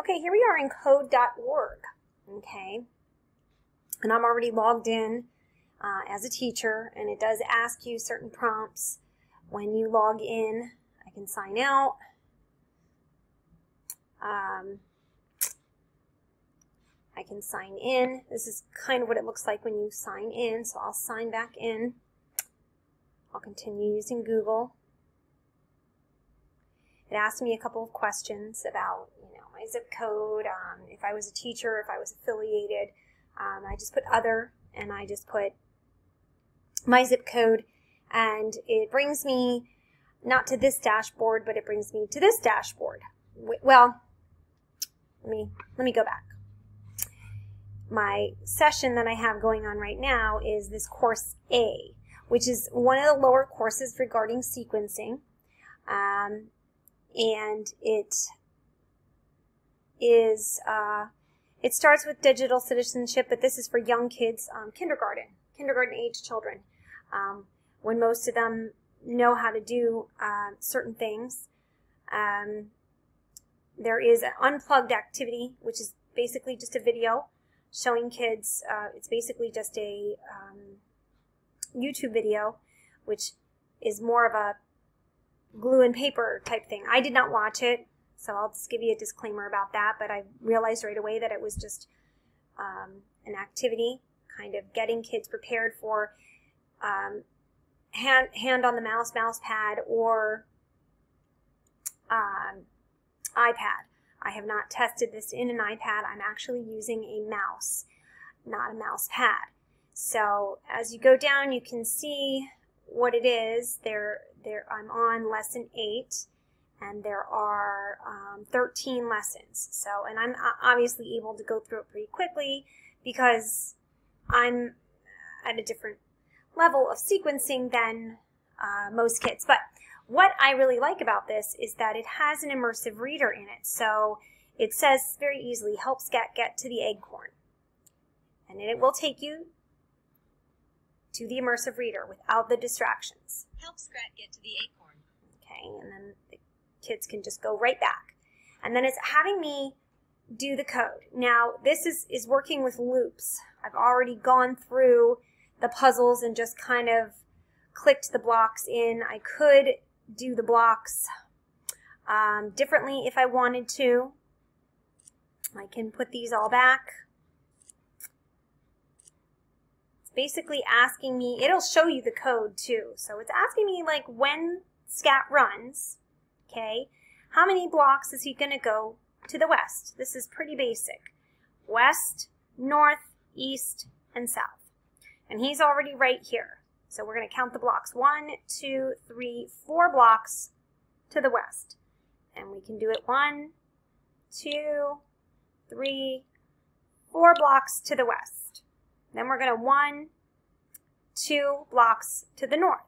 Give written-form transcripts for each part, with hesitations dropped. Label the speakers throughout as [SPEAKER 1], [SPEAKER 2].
[SPEAKER 1] Okay, here we are in code.org, okay, and I'm already logged in as a teacher, and it does ask you certain prompts. When you log in, I can sign out. I can sign in. This is kind of what it looks like when you sign in, so I'll sign back in. I'll continue using Google. It asked me a couple of questions about, my zip code, if I was a teacher, if I was affiliated. I just put other, and I just put my zip code, and it brings me not to this dashboard, but it brings me to this dashboard. Well, let me go back. My session that I have going on right now is this course A, which is one of the lower courses regarding sequencing. And it is, it starts with digital citizenship, but this is for young kids, kindergarten age children, when most of them know how to do certain things. There is an unplugged activity, which is basically just a video showing kids, it's basically just a YouTube video, which is more of a glue and paper type thing. I did not watch it, so I'll just give you a disclaimer about that, but I realized right away that it was just an activity, kind of getting kids prepared for hand on the mouse pad, or iPad. I have not tested this in an iPad. I'm actually using a mouse, not a mouse pad. So as you go down, you can see what it is. I'm on lesson 8, and there are 13 lessons. So, and I'm obviously able to go through it pretty quickly because I'm at a different level of sequencing than most kids. But what I really like about this is that it has an immersive reader in it. So it says very easily, help Scat get to the acorn. And it will take you to the immersive reader without the distractions.
[SPEAKER 2] Help Scrat get to the acorn.
[SPEAKER 1] Okay, and then the kids can just go right back. And then it's having me do the code. Now, this is working with loops. I've already gone through the puzzles and just kind of clicked the blocks in. I could do the blocks differently if I wanted to. I can put these all back. Basically asking me, it'll show you the code too. So it's asking me, like, when Scat runs, okay, how many blocks is he going to go to the west? This is pretty basic. West, north, east, and south. And he's already right here. So we're going to count the blocks. 1, 2, 3, 4 blocks to the west. And we can do it 1, 2, 3, 4 blocks to the west. Then we're going to 1, 2 blocks to the north.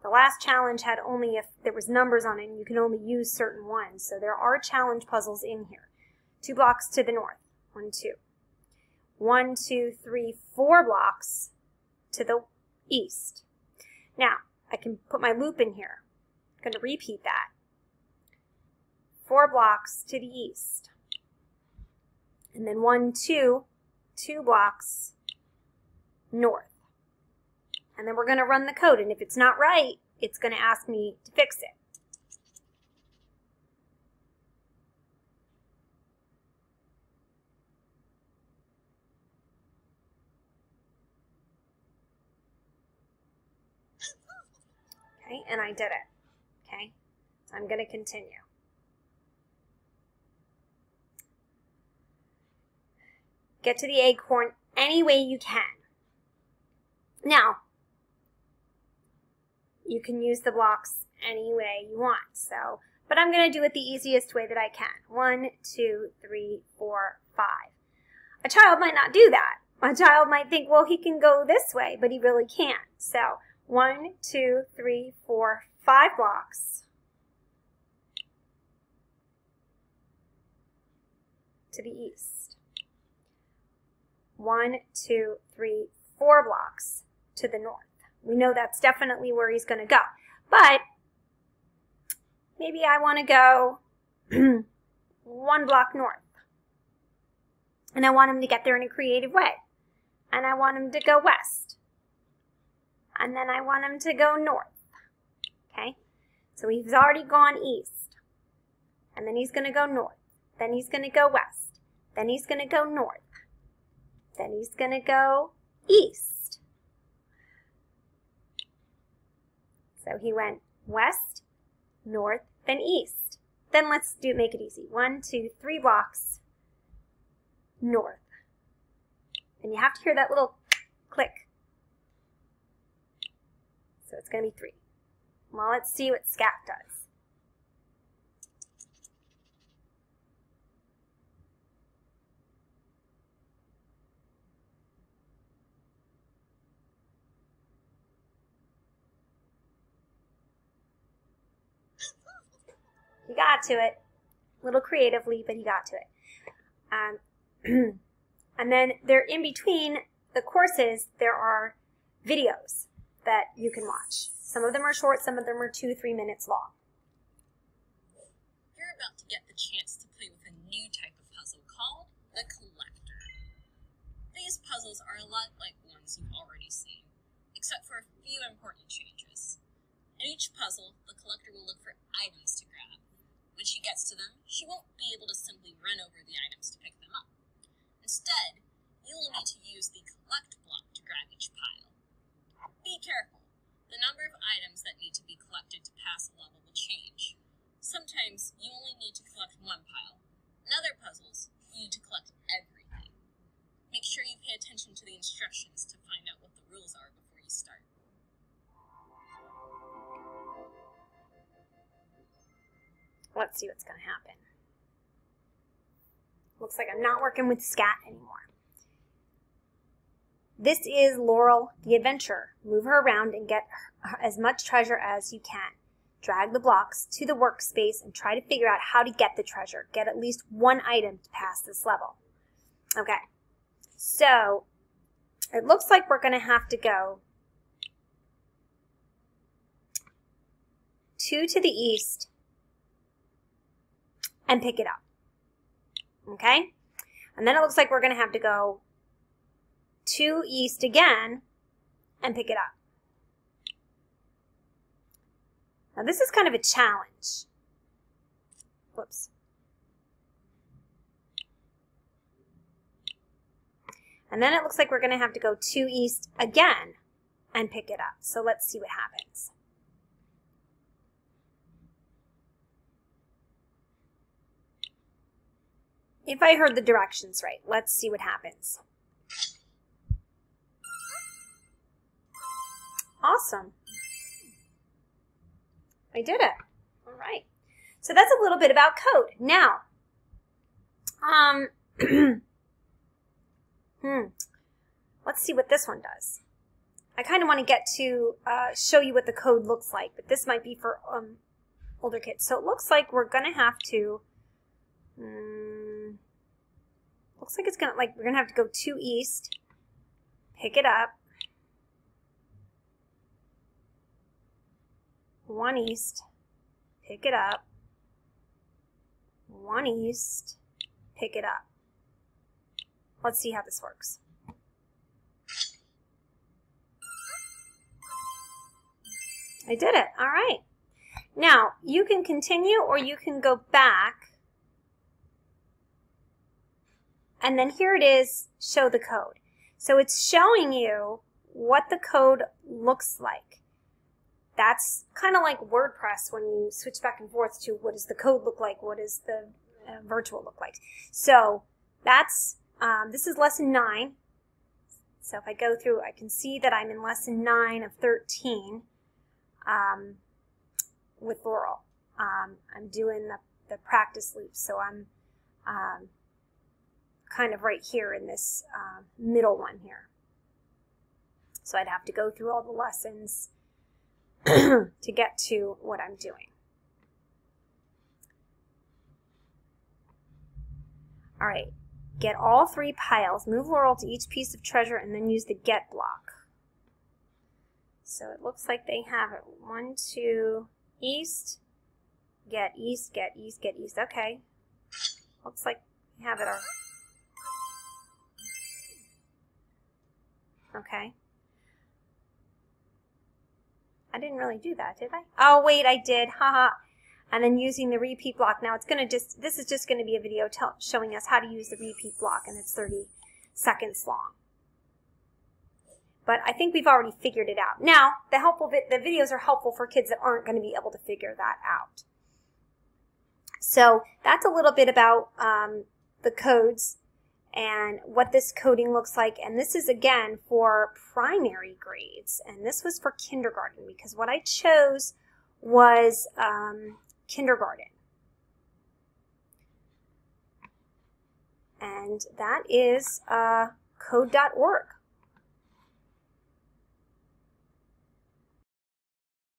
[SPEAKER 1] The last challenge had only if there was numbers on it, and you can only use certain ones. So there are challenge puzzles in here. 2 blocks to the north. 1, 2. 1, 2, 3, 4 blocks to the east. Now, I can put my loop in here. I'm going to repeat that. 4 blocks to the east. And then 1, 2, 2 blocks north. And then we're going to run the code. And if it's not right, it's going to ask me to fix it. Okay, and I did it. Okay, so I'm going to continue. Get to the acorn any way you can. Now, you can use the blocks any way you want. So, but I'm going to do it the easiest way that I can. 1, 2, 3, 4, 5. A child might not do that. A child might think, well, he can go this way, but he really can't. So 1, 2, 3, 4, 5 blocks to the east. 1, 2, 3, 4 blocks to the north. We know that's definitely where he's going to go. But maybe I want to go one block north. And I want him to get there in a creative way. And I want him to go west. And then I want him to go north. Okay? So he's already gone east. And then he's going to go north. Then he's going to go west. Then he's going to go north. Then he's going to go east. So he went west, north, then east. Then let's make it easy. 1, 2, 3 blocks north. And you have to hear that little click. So it's going to be 3. Well, let's see what Scat does. He got to it, a little creatively, but he got to it. And then there, in between the courses, there are videos that you can watch. Some of them are short, some of them are 2-3 minutes long.
[SPEAKER 2] You're about to get the chance to play with a new type of puzzle called the Collector. These puzzles are a lot like ones you've already seen, except for a few important changes. In each puzzle, the Collector will look for items to grab. When she gets to them, she won't be able to simply run over the items to pick them up. Instead, you will need to use the Collect block to grab each pile. Be careful. The number of items that need to be collected to pass a level will change. Sometimes you only need to collect one pile. In other puzzles, you need to collect everything. Make sure you pay attention to the instructions to find out what the rules are before you start.
[SPEAKER 1] Let's see what's going to happen. Looks like I'm not working with Scat anymore. This is Laurel the Adventurer. Move her around and get as much treasure as you can. Drag the blocks to the workspace and try to figure out how to get the treasure. Get at least one item to pass this level. Okay, so it looks like we're going to have to go 2 to the east and pick it up. Okay? And then it looks like we're going to have to go 2 east again and pick it up. Now this is kind of a challenge. Whoops. And then it looks like we're going to have to go 2 east again and pick it up. So let's see what happens. If I heard the directions right, let's see what happens. Awesome. I did it. All right. So that's a little bit about code. Now, let's see what this one does. I kind of want to get to show you what the code looks like, but this might be for older kids. So it looks like we're going to have to, looks like it's going to, we're going to have to go 2 east, pick it up, 1 east, pick it up, 1 east, pick it up. Let's see how this works. I did it. All right. Now, you can continue or you can go back. And then here it is, show the code. So it's showing you what the code looks like. That's kind of like WordPress when you switch back and forth to what does the code look like, what does the virtual look like. So that's, this is lesson 9. So if I go through, I can see that I'm in lesson 9 of 13 with Laurel. I'm doing the practice loops, so I'm kind of right here in this middle one here. So I'd have to go through all the lessons to get to what I'm doing. All right, get all 3 piles, move Laurel to each piece of treasure, and then use the get block. So it looks like they have it 1, 2, east, Get east, get east, get east. Okay. Looks like we have it. Okay. I didn't really do that, did I? Oh, wait, I did. Haha. And then using the repeat block. Now it's going to this is just going to be a video showing us how to use the repeat block, and it's 30 seconds long. But I think we've already figured it out. Now, the videos are helpful for kids that aren't going to be able to figure that out. So that's a little bit about the codes and what this coding looks like. And this is, again, for primary grades. And this was for kindergarten because what I chose was kindergarten. And that is code.org.